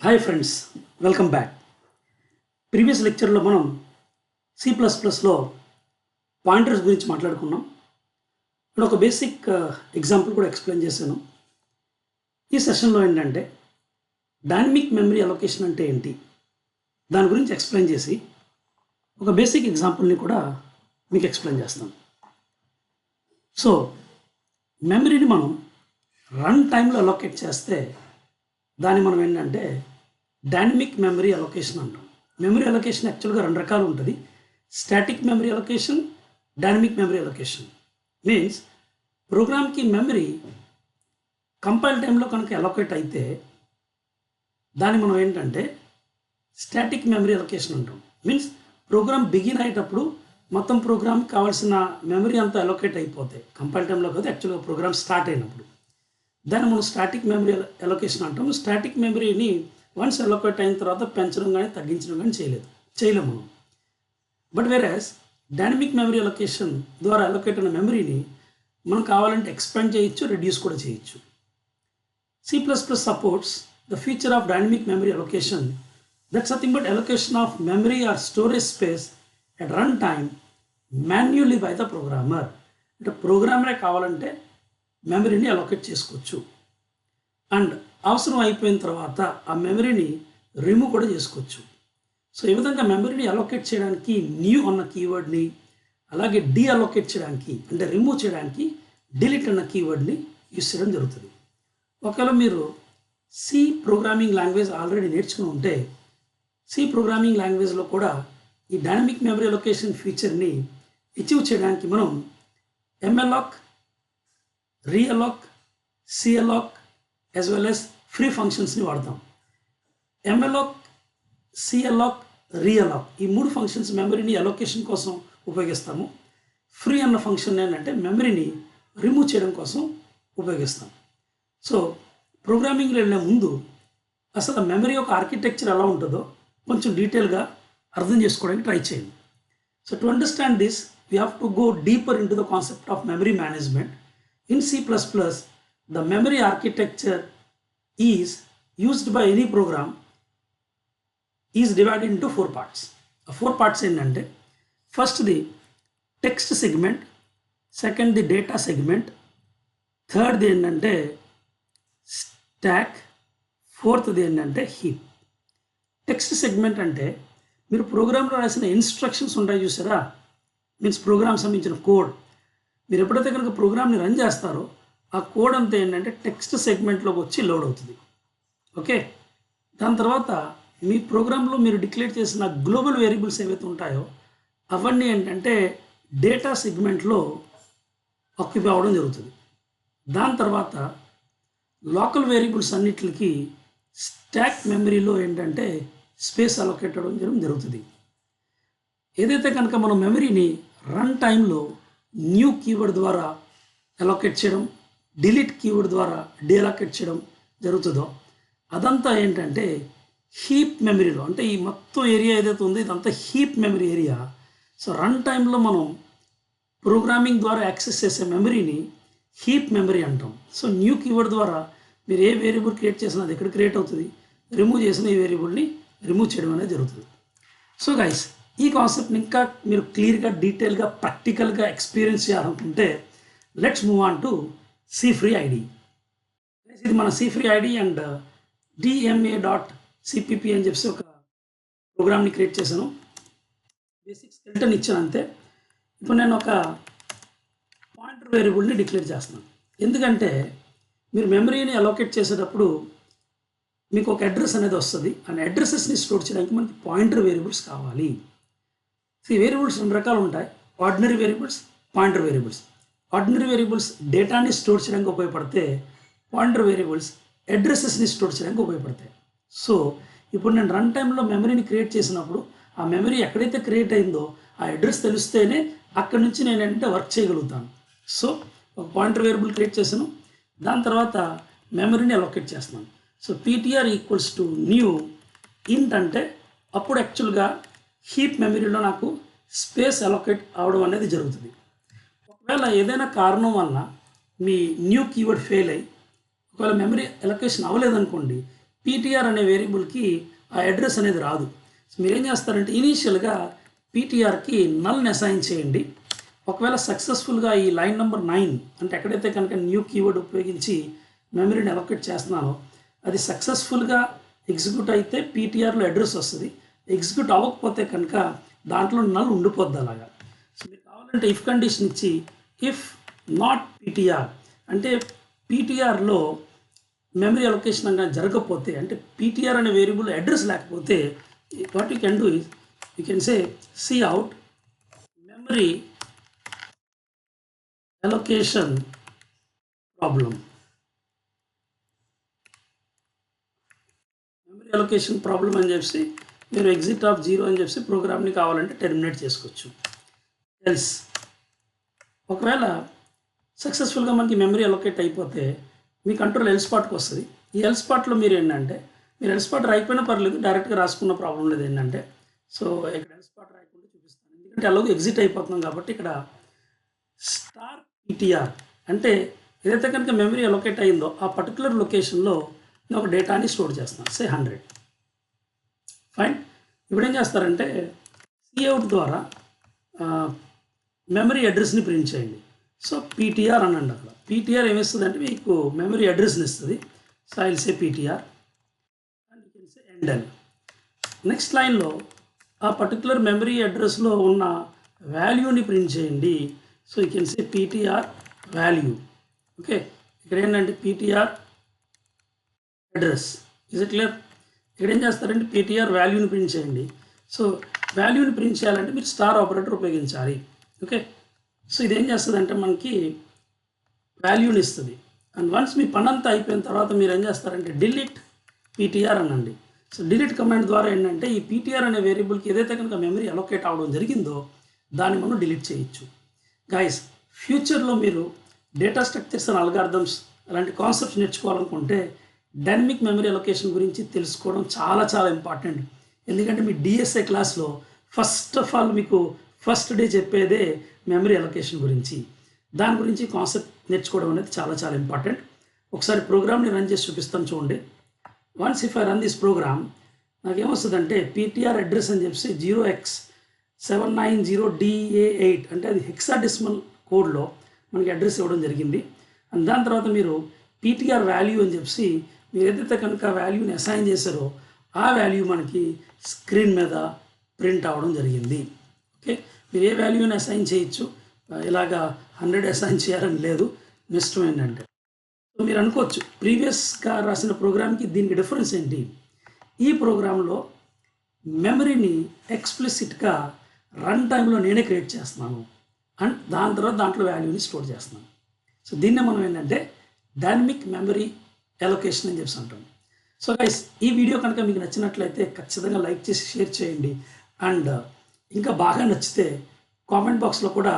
Hi friends, welcome back. Previous లెక్చర్లో మనం C++లో pointers గురించి మాట్లాడుకున్నాం అండ్ ఒక బేసిక్ ఎగ్జాంపుల్ కూడా ఎక్స్ప్లెయిన్ చేశాను. ఈ సెషన్లో ఏంటంటే డైనమిక్ మెమరీ అలొకేషన్ అంటే ఏంటి దాని గురించి ఎక్స్ప్లెయిన్ చేసి ఒక బేసిక్ ఎగ్జాంపుల్ని కూడా మీకు ఎక్స్ప్లెయిన్ చేస్తాను. సో మెమరీని మనం రన్ టైంలో అలొకేట్ చేస్తే దాన్ని మనం ఏంటంటే డైనమిక్ మెమరీ అలొకేషన్ అంటాం. మెమరీ అలొకేషన్ యాక్చువల్గా రెండు రకాలు ఉంటుంది. Static memory allocation, dynamic memory allocation. Means ప్రోగ్రామ్కి మెమరీ కంపైల్ టైంలో కనుక అలొకేట్ అయితే దాన్ని మనం ఏంటంటే స్టాటిక్ మెమరీ అలొకేషన్ అంటాం. మీన్స్ ప్రోగ్రామ్ బిగిన్ అయ్యేటప్పుడు మొత్తం ప్రోగ్రామ్కి కావాల్సిన మెమరీ అంతా అలొకేట్ అయిపోతాయి. కంపైల్ టైంలో కాదు, యాక్చువల్గా ప్రోగ్రామ్ స్టార్ట్ అయినప్పుడు దాన్ని మనం స్టాటిక్ మెమరీ అలొకేషన్ అంటాము. స్టాటిక్ మెమరీని వన్స్ అలొకేట్ అయిన తర్వాత పెంచడం కానీ తగ్గించడం కానీ చేయలేము మనం. But whereas dynamic memory allocation ద్వారా అలొకేట్ అయిన మెమరీని మనం కావాలంటే ఎక్స్పాండ్ చేయొచ్చు, రెడ్యూస్ కూడా చేయొచ్చు. C++ supports the feature of dynamic memory allocation. That's nothing but allocation of memory or storage space at runtime manually by the programmer. అంటే ప్రోగ్రామరే కావాలంటే మెమరీని అలొకేట్ చేసుకోవచ్చు అండ్ అవసరం అయిపోయిన తర్వాత ఆ మెమరీని రిమూవ్ కూడా చేసుకోవచ్చు. సో ఈ విధంగా మెమరీని అలొకేట్ చేయడానికి న్యూ అన్న కీవర్డ్ని, అలాగే అలొకేట్ చేయడానికి అంటే రిమూవ్ చేయడానికి డిలీట్ అన్న కీవర్డ్ని యూస్ చేయడం జరుగుతుంది. ఒకవేళ మీరు సి ప్రోగ్రామింగ్ లాంగ్వేజ్ ఆల్రెడీ నేర్చుకుని ఉంటే సి ప్రోగ్రామింగ్ లాంగ్వేజ్లో కూడా ఈ డైనమిక్ మెమరీ అలొకేషన్ ఫీచర్ని అచీవ్ చేయడానికి మనం MLOC, realloc, calloc as well as free ఫంక్షన్స్ని వాడతాం. MLOC, calloc, realloc ఈ మూడు ఫంక్షన్స్ మెమరీని అలొకేషన్ కోసం ఉపయోగిస్తాము. ఫ్రీ అన్న ఫంక్షన్ ఏంటంటే మెమరీని రిమూవ్ చేయడం కోసం ఉపయోగిస్తాం. సో ప్రోగ్రామింగ్లో వెళ్ళే ముందు అసలు మెమరీ యొక్క ఆర్కిటెక్చర్ ఎలా ఉంటుందో కొంచెం డీటెయిల్గా అర్థం చేసుకోవడానికి ట్రై చేయండి. So to understand this we have to go deeper in to the concept of memory management. In C++, the memory architecture is used by any program is divided into four parts. The four parts ఏంటంటే first the text segment, second the data segment, third ఏంటంటే stack, fourth ఏంటంటే heap. Text segment అంటే మీరు ప్రోగ్రాంలో రాసిన instructions ఉంటాయి చూసారా, means programme సంబంధించిన కోడ్. మీరు ఎప్పుడైతే కనుక ప్రోగ్రామ్ని రన్ చేస్తారో ఆ కోడ్ అంతా ఏంటంటే టెక్స్ట్ సెగ్మెంట్లోకి వచ్చి లోడ్ అవుతుంది. ఓకే, దాని తర్వాత మీ ప్రోగ్రాంలో మీరు డిక్లేర్ చేసిన గ్లోబల్ వేరియబుల్స్ ఏవైతే ఉంటాయో అవన్నీ ఏంటంటే డేటా సెగ్మెంట్లో ఆక్యుపై అవ్వడం జరుగుతుంది. దాని తర్వాత లోకల్ వేరియబుల్స్ అన్నిటికి స్టాక్ మెమరీలో ఏంటంటే స్పేస్ అలొకేట్ అవ్వడం జరుగుతుంది. ఏదైతే కనుక మనం మెమరీని రన్ టైంలో న్యూ కీవర్డ్ ద్వారా అలొకేట్ చేయడం, డిలీట్ కీవర్డ్ ద్వారా డీఅలొకేట్ చేయడం జరుగుతుందో అదంతా ఏంటంటే హీప్ మెమరీలో, అంటే ఈ మొత్తం ఏరియా ఏదైతే ఉందో ఇదంతా heap memory area. So run టైంలో మనం ప్రోగ్రామింగ్ ద్వారా యాక్సెస్ చేసే మెమరీని హీప్ మెమరీ అంటాం. సో న్యూ కీవర్డ్ ద్వారా మీరు ఏ వేరియబుల్ క్రియేట్ చేసినా అది ఎక్కడ క్రియేట్ అవుతుంది, రిమూవ్ చేసిన ఈ వేరియబుల్ని రిమూవ్ చేయడం అనేది జరుగుతుంది. సో గైస్, ఈ కాన్సెప్ట్ని ఇంకా మీరు క్లియర్గా డీటెయిల్గా ప్రాక్టికల్గా ఎక్స్పీరియన్స్ చేయాలనుకుంటే let's move on to C free ID. ఇది మన C free ID and DMA.cpp అని చెప్పి ఒక ప్రోగ్రామ్ని క్రియేట్ చేశాను. బేసిక్ స్కెల్టన్ ఇచ్చాను అంతే. ఇప్పుడు నేను ఒక పాయింటర్ వేరియబుల్ని డిక్లేర్ చేస్తున్నాను. ఎందుకంటే మీరు మెమరీని అలొకేట్ చేసేటప్పుడు మీకు ఒక అడ్రస్ అనేది వస్తుంది. అండ్ అడ్రసెస్ని స్టోర్ చేయడానికి మనకి పాయింటర్ వేరియబుల్స్ కావాలి. ఈ వేరియబుల్స్ రెండు రకాలు ఉంటాయి, ordinary variables, pointer variables. Ordinary variables డేటాని స్టోర్ చేయడానికి ఉపయోగపడితే పాయింటర్ వేరియబుల్స్ అడ్రసెస్ని స్టోర్ చేయడానికి ఉపయోగపడతాయి. సో ఇప్పుడు నేను రన్ టైంలో మెమరీని క్రియేట్ చేసినప్పుడు ఆ మెమరీ ఎక్కడైతే క్రియేట్ అయిందో ఆ అడ్రస్ తెలిస్తేనే అక్కడి నుంచి నేను ఏంటంటే వర్క్ చేయగలుగుతాను. సో ఒక పాయింటర్ వేరియబుల్ క్రియేట్ చేశాను, దాని తర్వాత మెమరీని అలొకేట్ చేస్తున్నాను. So PTR equals to new ఇంట్ అంటే అప్పుడు యాక్చువల్గా హీప్ మెమరీలో నాకు స్పేస్ అలొకేట్ అవడం అనేది జరుగుతుంది. ఒకవేళ ఏదైనా కారణం వల్ల మీ న్యూ కీవర్డ్ ఫెయిల్ అయ్యి ఒకవేళ మెమరీ అలొకేషన్ అవ్వలేదనుకోండి, పీటీఆర్ అనే వేరియబుల్కి ఆ అడ్రస్ అనేది రాదు. సో మీరేం చేస్తారంటే ఇనీషియల్గా పీటీఆర్కి నల్ని అసైన్ చేయండి. ఒకవేళ సక్సెస్ఫుల్గా ఈ లైన్ నెంబర్ 9 అంటే ఎక్కడైతే కనుక న్యూ కీవర్డ్ ఉపయోగించి మెమరీని అలొకేట్ చేస్తున్నానో అది సక్సెస్ఫుల్గా ఎగ్జిక్యూట్ అయితే పీటీఆర్లో అడ్రస్ వస్తుంది. ఎగ్జిక్యూట్ అవ్వకపోతే కనుక దాంట్లో నల్ ఉండిపోద్ది అలాగా. సో మీకు కావాలంటే ఇఫ్ కండిషన్ ఇచ్చి ఇఫ్ నాట్ పీటీఆర్ అంటే పీటీఆర్లో మెమరీ అలొకేషన్ అనేది జరగకపోతే అంటే పీటీఆర్ అనే వేరియబుల్ అడ్రస్ లేకపోతే what you can do is you can say cout memory allocation problem. Memory allocation problem అని చెప్పి మీరు ఎగ్జిట్ ఆఫ్ 0 అని చెప్పి ప్రోగ్రామ్ని కావాలంటే టెర్మినేట్ చేసుకోవచ్చు. ఎల్స్ ఒకవేళ సక్సెస్ఫుల్గా మనకి మెమరీ అలొకేట్ అయిపోతే మీ కంట్రోల్ ఎల్ స్పాట్కి వస్తుంది. ఈ ఎల్ స్పాట్లో మీరు ఏంటంటే మీరు ఎల్ స్పాట్ రాయిపోయినా పర్లేదు, డైరెక్ట్గా రాసుకున్న ప్రాబ్లం లేదు. ఏంటంటే సో ఇక్కడ ఎల్ స్పాట్ రాయకుండా చూపిస్తాను, ఎందుకంటే అలాగే ఎగ్జిట్ అయిపోతున్నాం కాబట్టి. ఇక్కడ స్టార్ పీటీఆర్ అంటే ఏదైతే కనుక మెమరీ అలొకేట్ అయిందో ఆ పర్టికులర్ లొకేషన్లో నేను ఒక డేటాని స్టోర్ చేస్తున్నాను, సే 100. ఫైన్. ఇప్పుడు ఏం చేస్తారంటే సిఅవుట్ ద్వారా మెమరీ అడ్రస్ని ప్రింట్ చేయండి. సో పీటీఆర్ అనండి. అక్కడ పీటీఆర్ ఏమిస్తుంది అంటే మీకు మెమరీ అడ్రస్ని ఇస్తుంది. So I will say PTR and you can say end. Next లైన్లో ఆ పర్టికులర్ మెమరీ అడ్రస్లో ఉన్న వాల్యూని ప్రింట్ చేయండి. So you can say PTR value. Okay, ఇక్కడ ఏంటంటే PTR address. Is it clear? ఇక్కడ ఏం చేస్తారంటే పీటీఆర్ వాల్యూని ప్రింట్ చేయండి. సో వాల్యూని ప్రింట్ చేయాలంటే మీరు స్టార్ ఆపరేటర్ ఉపయోగించాలి. ఓకే, సో ఇదేం చేస్తుందంటే మనకి వాల్యూని ఇస్తుంది. అండ్ వన్స్ మీ పని అంతా అయిపోయిన తర్వాత మీరు ఏం చేస్తారంటే డిలీట్ పీటీఆర్ అనండి. సో డిలీట్ కమాండ్ ద్వారా ఏంటంటే ఈ పీటీఆర్ అనే వేరియబుల్కి ఏదైతే కనుక మెమరీ అలొకేట్ అవ్వడం జరిగిందో దాన్ని మనం డిలీట్ చేయొచ్చు. గైస్, ఫ్యూచర్లో మీరు డేటా స్ట్రక్చర్స్ అండ్ అల్గారిథమ్స్ అలాంటి కాన్సెప్ట్స్ నేర్చుకోవాలనుకుంటే డైనమిక్ మెమరీ అలొకేషన్ గురించి తెలుసుకోవడం చాలా చాలా ఇంపార్టెంట్. ఎందుకంటే మీ డిఎస్ఏ క్లాస్లో ఫస్ట్ ఆఫ్ ఆల్ మీకు ఫస్ట్ డే చెప్పేదే మెమరీ అలొకేషన్ గురించి. దాని గురించి కాన్సెప్ట్ నేర్చుకోవడం అనేది చాలా చాలా ఇంపార్టెంట్. ఒకసారి ప్రోగ్రామ్ని రన్ చేసి చూపిస్తాను చూడండి. Once if I run this program నాకేమొస్తుందంటే పీటీఆర్ అడ్రస్ అని చెప్పి 0x790DA8 అంటే అది హెక్సాడెసిమల్ కోడ్లో మనకి అడ్రస్ ఇవ్వడం జరిగింది. అండ్ దాని తర్వాత మీరు పీటీఆర్ వాల్యూ అని చెప్పి మీరు ఏదైతే కనుక వాల్యూని అసైన్ చేశారో ఆ వాల్యూ మనకి స్క్రీన్ మీద ప్రింట్ అవ్వడం జరిగింది. ఓకే, మీరు ఏ వాల్యూని అసైన్ చేయొచ్చు, ఇలాగా 100 అసైన్ చేయాలని లేదు. నెక్స్ట్ ఏంటంటే సో మీరు అనుకోవచ్చు ప్రీవియస్గా రాసిన ప్రోగ్రామ్కి దీనికి డిఫరెన్స్ ఏంటి. ఈ ప్రోగ్రాంలో మెమరీని ఎక్స్ప్లిసిట్గా రన్ టైంలో నేనే క్రియేట్ చేస్తున్నాను అండ్ దాని తర్వాత దాంట్లో వాల్యూని స్టోర్ చేస్తున్నాను. సో దీన్నే మనం ఏంటంటే డైనమిక్ మెమరీ అలొకేషన్ అని చెప్పి అంటాం. సో గైస్, ఈ వీడియో కనుక మీకు నచ్చినట్లయితే ఖచ్చితంగా లైక్ చేసి షేర్ చేయండి. అండ్ ఇంకా బాగా నచ్చితే కామెంట్ బాక్స్లో కూడా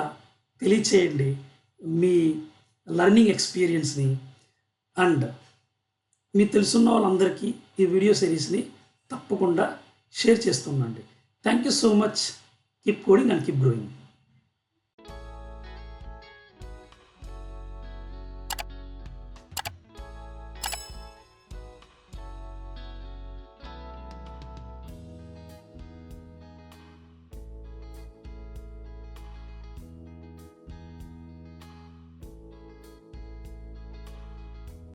తెలియచేయండి మీ లర్నింగ్ ఎక్స్పీరియన్స్ని. అండ్ మీకు తెలుసున్న వాళ్ళందరికీ ఈ వీడియో సిరీస్ని తప్పకుండా షేర్ చేస్తుండండి. Thank you so much. Keep coding and keep growing.